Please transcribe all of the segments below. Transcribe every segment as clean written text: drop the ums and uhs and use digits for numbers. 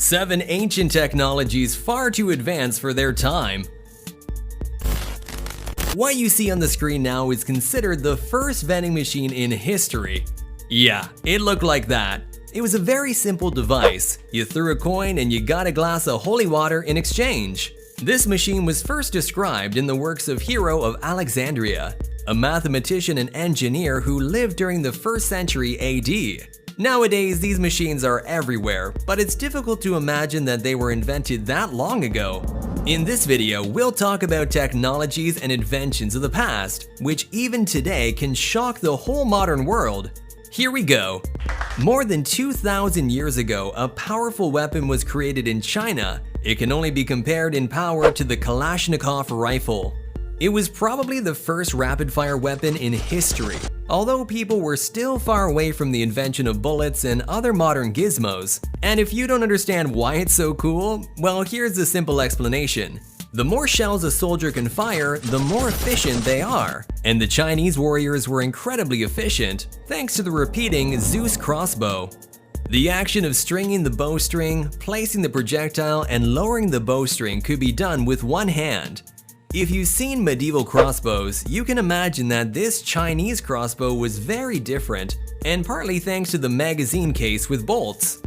7 ancient technologies far too advanced for their time. What you see on the screen now is considered the first vending machine in history. Yeah, it looked like that. It was a very simple device. You threw a coin and you got a glass of holy water in exchange. This machine was first described in the works of Hero of Alexandria, a mathematician and engineer who lived during the 1st century AD. Nowadays, these machines are everywhere, but it's difficult to imagine that they were invented that long ago. In this video, we'll talk about technologies and inventions of the past, which even today can shock the whole modern world. Here we go. More than 2,000 years ago, a powerful weapon was created in China. It can only be compared in power to the Kalashnikov rifle. It was probably the first rapid-fire weapon in history, although people were still far away from the invention of bullets and other modern gizmos. And if you don't understand why it's so cool, well, here's the simple explanation. The more shells a soldier can fire, the more efficient they are. And the Chinese warriors were incredibly efficient, thanks to the repeating Zeus crossbow. The action of stringing the bowstring, placing the projectile, and lowering the bowstring could be done with one hand. If you've seen medieval crossbows, you can imagine that this Chinese crossbow was very different, and partly thanks to the magazine case with bolts.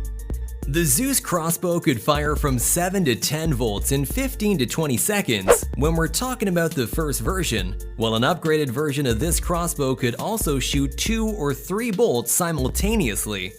The Zeus crossbow could fire from 7 to 10 volts in 15 to 20 seconds when we're talking about the first version, while an upgraded version of this crossbow could also shoot 2 or 3 bolts simultaneously.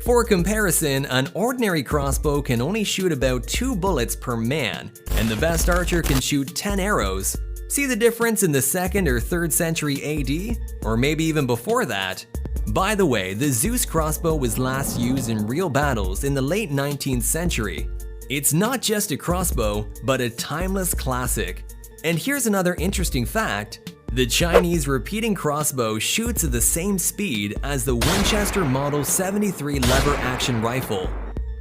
For comparison, an ordinary crossbow can only shoot about 2 bullets per man, and the best archer can shoot 10 arrows. See the difference in the 2nd or 3rd century AD? Or maybe even before that? By the way, the Zeus crossbow was last used in real battles in the late 19th century. It's not just a crossbow, but a timeless classic. And here's another interesting fact. The Chinese repeating crossbow shoots at the same speed as the Winchester Model 73 lever-action rifle.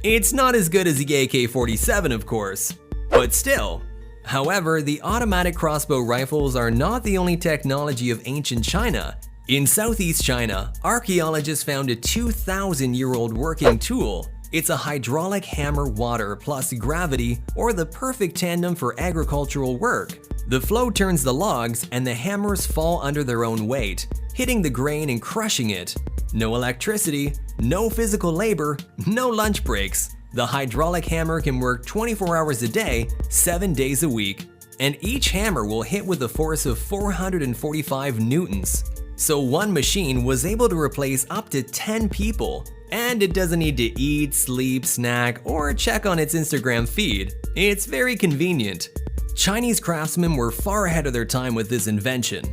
It's not as good as the AK-47, of course, but still. However, the automatic crossbow rifles are not the only technology of ancient China. In Southeast China, archaeologists found a 2,000-year-old working tool. It's a hydraulic hammer water plus gravity, or the perfect tandem for agricultural work. The flow turns the logs and the hammers fall under their own weight, hitting the grain and crushing it. No electricity, no physical labor, no lunch breaks. The hydraulic hammer can work 24 hours a day, 7 days a week. And each hammer will hit with a force of 445 newtons. So one machine was able to replace up to 10 people. And it doesn't need to eat, sleep, snack, or check on its Instagram feed. It's very convenient. Chinese craftsmen were far ahead of their time with this invention.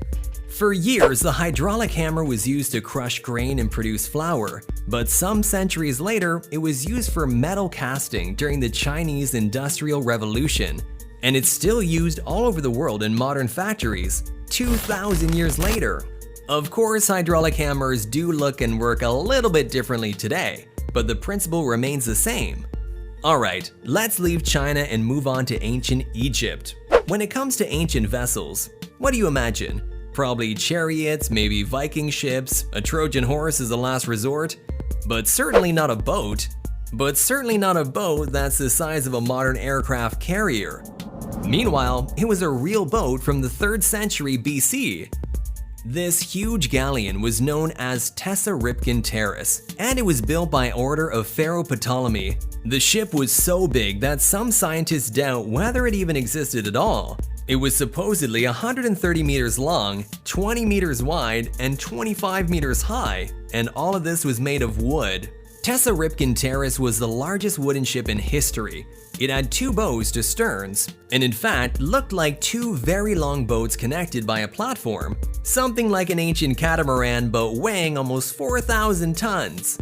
For years, the hydraulic hammer was used to crush grain and produce flour, but some centuries later, it was used for metal casting during the Chinese Industrial Revolution. And it's still used all over the world in modern factories, 2,000 years later. Of course, hydraulic hammers do look and work a little bit differently today, but the principle remains the same. Alright, let's leave China and move on to ancient Egypt. When it comes to ancient vessels, what do you imagine? Probably chariots, maybe Viking ships, a Trojan horse as a last resort, but certainly not a boat. But certainly not a boat that's the size of a modern aircraft carrier. Meanwhile, it was a real boat from the 3rd century BC. This huge galleon was known as Tessaripkin Terrace, and it was built by order of Pharaoh Ptolemy. The ship was so big that some scientists doubt whether it even existed at all. It was supposedly 130 meters long, 20 meters wide, and 25 meters high, and all of this was made of wood. Tessaripkin Terrace was the largest wooden ship in history. It had 2 bows to sterns, and in fact looked like 2 very long boats connected by a platform, something like an ancient catamaran but weighing almost 4,000 tons.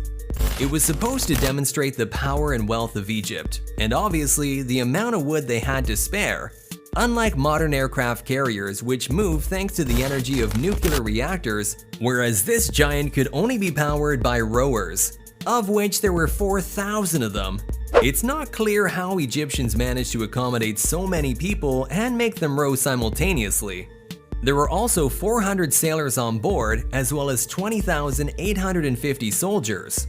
It was supposed to demonstrate the power and wealth of Egypt, and obviously the amount of wood they had to spare. Unlike modern aircraft carriers, which move thanks to the energy of nuclear reactors, whereas this giant could only be powered by rowers, of which there were 4,000 of them. It's not clear how Egyptians managed to accommodate so many people and make them row simultaneously. There were also 400 sailors on board, as well as 20,850 soldiers.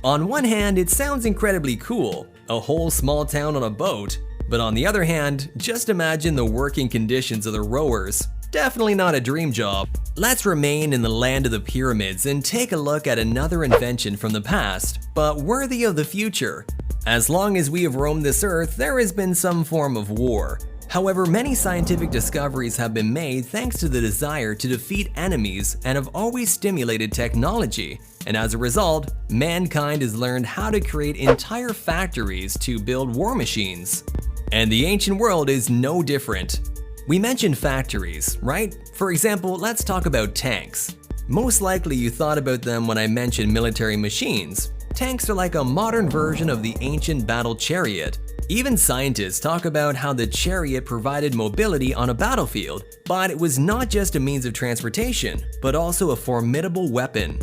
On one hand, it sounds incredibly cool. a whole small town on a boat. But on the other hand, just imagine the working conditions of the rowers. Definitely not a dream job. Let's remain in the land of the pyramids and take a look at another invention from the past, but worthy of the future. As long as we have roamed this earth, there has been some form of war. However, many scientific discoveries have been made thanks to the desire to defeat enemies and have always stimulated technology. And as a result, mankind has learned how to create entire factories to build war machines. And the ancient world is no different. We mentioned factories, right? For example, let's talk about tanks. Most likely you thought about them when I mentioned military machines. Tanks are like a modern version of the ancient battle chariot. Even scientists talk about how the chariot provided mobility on a battlefield, but it was not just a means of transportation, but also a formidable weapon.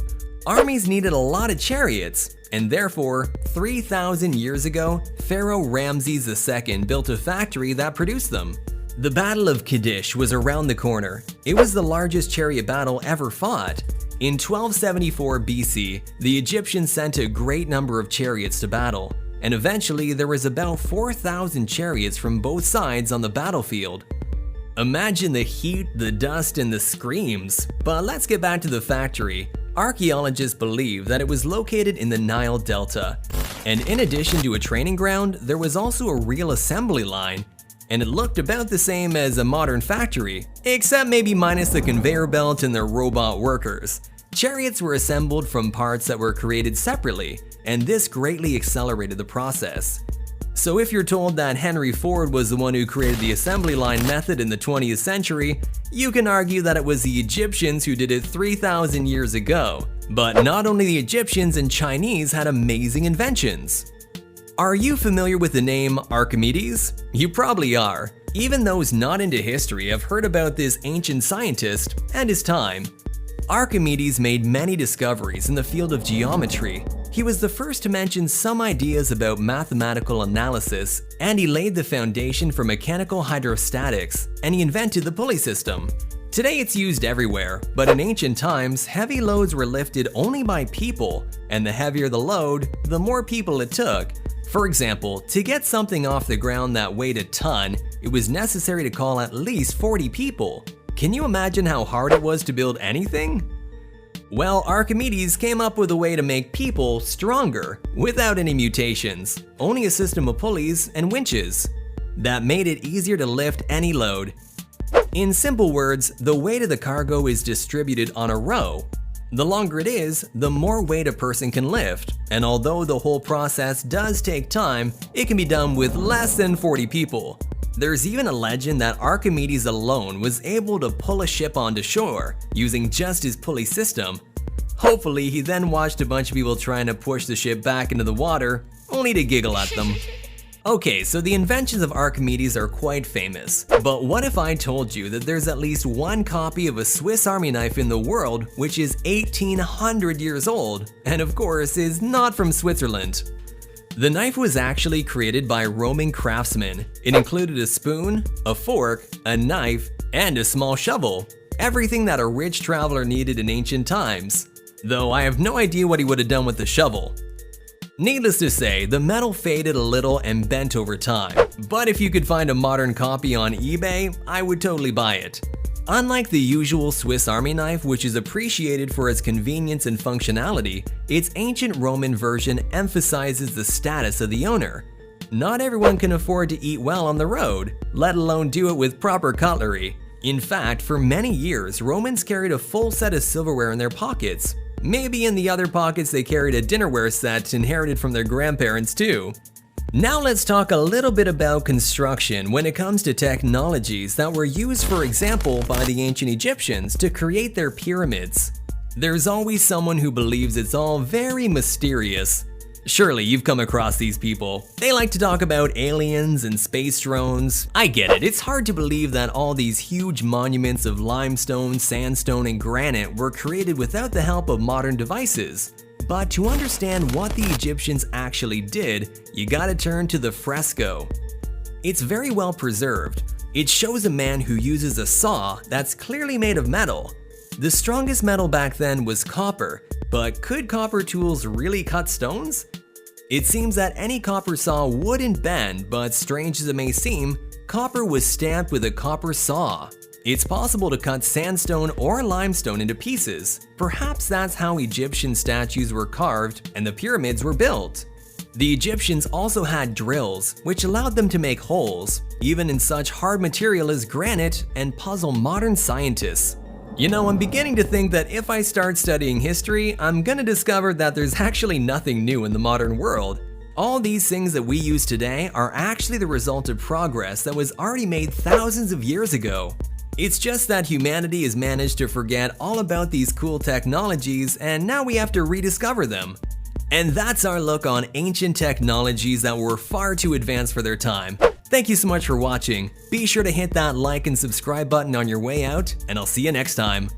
Armies needed a lot of chariots, and therefore, 3,000 years ago, Pharaoh Ramses II built a factory that produced them. The Battle of Kadesh was around the corner. It was the largest chariot battle ever fought. In 1274 BC, the Egyptians sent a great number of chariots to battle, and eventually there was about 4,000 chariots from both sides on the battlefield. Imagine the heat, the dust, and the screams. But let's get back to the factory. Archaeologists believe that it was located in the Nile Delta. And in addition to a training ground, there was also a real assembly line. And it looked about the same as a modern factory, except maybe minus the conveyor belt and their robot workers. Chariots were assembled from parts that were created separately, and this greatly accelerated the process. So if you're told that Henry Ford was the one who created the assembly line method in the 20th century, you can argue that it was the Egyptians who did it 3,000 years ago. But not only the Egyptians and Chinese had amazing inventions. Are you familiar with the name Archimedes? You probably are. Even those not into history have heard about this ancient scientist and his time. Archimedes made many discoveries in the field of geometry. He was the first to mention some ideas about mathematical analysis, and he laid the foundation for mechanical hydrostatics, and he invented the pulley system. Today it's used everywhere, but in ancient times, heavy loads were lifted only by people, and the heavier the load, the more people it took. For example, to get something off the ground that weighed a ton, it was necessary to call at least 40 people. Can you imagine how hard it was to build anything? Well, Archimedes came up with a way to make people stronger, without any mutations, only a system of pulleys and winches that made it easier to lift any load. In simple words, the weight of the cargo is distributed on a row. The longer it is, the more weight a person can lift, and although the whole process does take time, it can be done with less than 40 people. There's even a legend that Archimedes alone was able to pull a ship onto shore, using just his pulley system. Hopefully, he then watched a bunch of people trying to push the ship back into the water, only to giggle at them. Okay, so the inventions of Archimedes are quite famous, but what if I told you that there's at least one copy of a Swiss Army knife in the world which is 1,800 years old, and of course is not from Switzerland? The knife was actually created by Roman craftsmen. It included a spoon, a fork, a knife, and a small shovel, everything that a rich traveler needed in ancient times, though I have no idea what he would have done with the shovel. Needless to say, the metal faded a little and bent over time, but if you could find a modern copy on eBay, I would totally buy it. Unlike the usual Swiss Army knife, which is appreciated for its convenience and functionality, its ancient Roman version emphasizes the status of the owner. Not everyone can afford to eat well on the road, let alone do it with proper cutlery. In fact, for many years, Romans carried a full set of silverware in their pockets. Maybe in the other pockets they carried a dinnerware set inherited from their grandparents too. Now let's talk a little bit about construction when it comes to technologies that were used, for example, by the ancient Egyptians to create their pyramids. There's always someone who believes it's all very mysterious. Surely you've come across these people. They like to talk about aliens and space drones. I get it, it's hard to believe that all these huge monuments of limestone, sandstone, and granite were created without the help of modern devices. But to understand what the Egyptians actually did, you gotta turn to the fresco. It's very well preserved. It shows a man who uses a saw that's clearly made of metal. The strongest metal back then was copper, but could copper tools really cut stones? It seems that any copper saw wouldn't bend, but strange as it may seem, copper was stamped with a copper saw. It's possible to cut sandstone or limestone into pieces. Perhaps that's how Egyptian statues were carved and the pyramids were built. The Egyptians also had drills, which allowed them to make holes, even in such hard material as granite, and puzzle modern scientists. You know, I'm beginning to think that if I start studying history, I'm gonna discover that there's actually nothing new in the modern world. All these things that we use today are actually the result of progress that was already made thousands of years ago. It's just that humanity has managed to forget all about these cool technologies, and now we have to rediscover them. And that's our look on ancient technologies that were far too advanced for their time. Thank you so much for watching. Be sure to hit that like and subscribe button on your way out, and I'll see you next time.